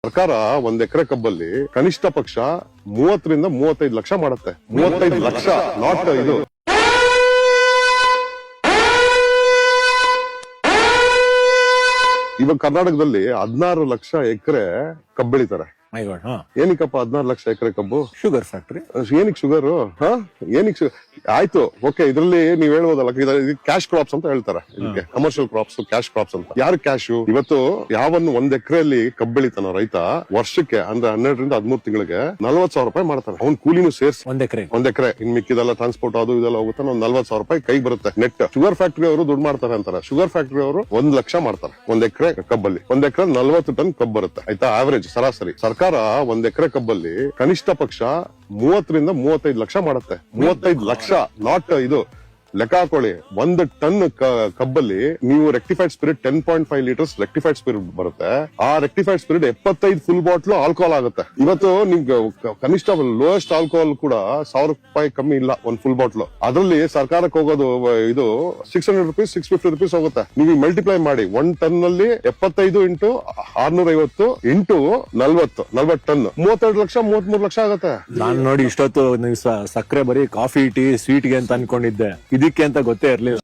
ಸರ್ಕಾರ 1 ಎಕರೆ ಕಬ್ಬಲ್ಲಿ ಕನಿಷ್ಠ ಪಕ್ಷ 30 ರಿಂದ 35 ಲಕ್ಷ ಮಾಡುತ್ತೆ. 35 ಲಕ್ಷ, ನಾಟ್ ಇದು. ಇವಾಗ ಕರ್ನಾಟಕದಲ್ಲಿ 16 ಲಕ್ಷ ಎಕರೆ ಕಬ್ಬು ಬೆಳಿತಾರೆ. ಏನಕ್ಕಪ್ಪ 16 ಲಕ್ಷ ಎಕರೆ ಕಬ್ಬು? Sugar factory. ಏನಕ್ಕೆ ಶುಗರ್? ಏನಕ್ಕೆ ಆಯ್ತು, ಓಕೆ. ಇದ್ರಲ್ಲಿ ನೀವ್ ಹೇಳ್ಬೋದಲ್ಲ, ಕ್ಯಾಶ್ ಕ್ರಾಪ್ಸ್ ಅಂತ ಹೇಳ್ತಾರೆ. ಇದಕ್ಕೆ ಕಮರ್ಷಿಯಲ್ ಕ್ರಾಪ್ಸ್, ಕ್ಯಾಶ್ ಕ್ರಾಪ್ಸ್ ಅಂತ. ಯಾರು ಕ್ಯಾಶು? ಇವತ್ತು ಯಾವನ್ನು 1 ಎಕರೆಯಲ್ಲಿ ಕಬ್ಬು ಬೆಳಿತಾನೋ ರೈತ, ವರ್ಷಕ್ಕೆ ಅಂದ್ರೆ 12 ರಿಂದ 13 ತಿಂಗಳಿಗೆ 40,000 ರೂಪಾಯಿ ಮಾಡ್ತಾನೆ. ಅವ್ನ್ ಕೂಲಿನೂ ಸೇರ್ಸಿ 1 ಎಕರೆ ಇನ್ ಮಿಕ್ಕಿದೆಲ್ಲ ಟ್ರಾನ್ಸ್ಪೋರ್ಟ್ ಅದು ಇದೆಲ್ಲ ಹೋಗುತ್ತೆ, 40,000 ರೂಪಾಯಿ ಕೈ ಬರುತ್ತೆ ನೆಟ್. ಶುಗರ್ ಫ್ಯಾಕ್ಟರಿ ಅವರು ದುಡ್ಡು ಮಾಡ್ತಾರೆ ಅಂತಾರೆ. ಶುಗರ್ ಫ್ಯಾಕ್ಟರಿ ಅವರು 1 ಲಕ್ಷ ಮಾಡ್ತಾರೆ 1 ಎಕರೆ ಕಬ್ಬಲ್ಲಿ. 1 ಎಕರೆ 40 ಟನ್ ಕಬ್ಬು ಬರುತ್ತೆ, ಆಯ್ತಾ? ಆವರೇಜ್ ಸರಾಸರಿ. ಸರ್ಕಾರ 1 ಎಕರೆ ಕಬ್ಬಲ್ಲಿ ಕನಿಷ್ಠ ಪಕ್ಷ 30 ರಿಂದ 35 ಲಕ್ಷ ಮಾಡುತ್ತೆ. 35 ಲಕ್ಷ, ನಾಟ್ ಇದು. ಲೆಕ್ಕ ಹಾಕೊಳ್ಳಿ, 1 ಟನ್ ಕಬ್ಬಲ್ಲಿ ನೀವು rectified spirit 10.5 litres rectified spirit ಬರುತ್ತೆ. ಆ rectified spirit 75 full bottle alcohol ಆಗುತ್ತೆ. ಇವತ್ತು ನಿಮ್ಗೆ ಕನಿಷ್ಠ ಲೋಯೆಸ್ಟ್ ಆಲ್ಕೋಹಾಲ್ ಕೂಡ 1000 ರೂಪಾಯಿ ಕಮ್ಮಿ ಇಲ್ಲ ಒಂದು ಫುಲ್ ಬಾಟ್ಲು. ಅದರಲ್ಲಿ ಸರ್ಕಾರಕ್ಕೆ ಹೋಗೋದು ಇದು 600 ರೂಪೀಸ್, 650 ರೂಪೀಸ್ ಹೋಗುತ್ತೆ. ನೀವು ಮಲ್ಟಿಪ್ಲೈ ಮಾಡಿ, 1 ಟನ್ ನಲ್ಲಿ 75 into 650 into 40 ton, 32 lakh 33 lakh ಆಗುತ್ತೆ. ನಾನ್ ನೋಡಿ ಇಷ್ಟೊತ್ತು ನೀವು ಸಕ್ಕರೆ ಬರೀ ಕಾಫಿ ಟೀ ಸ್ವೀಟ್ ಗೆ ಅಂತ ಅನ್ಕೊಂಡಿದ್ದೆ, ಇದಕ್ಕೆ ಅಂತ ಗೊತ್ತೇ ಇರ್ಲಿಲ್ಲ.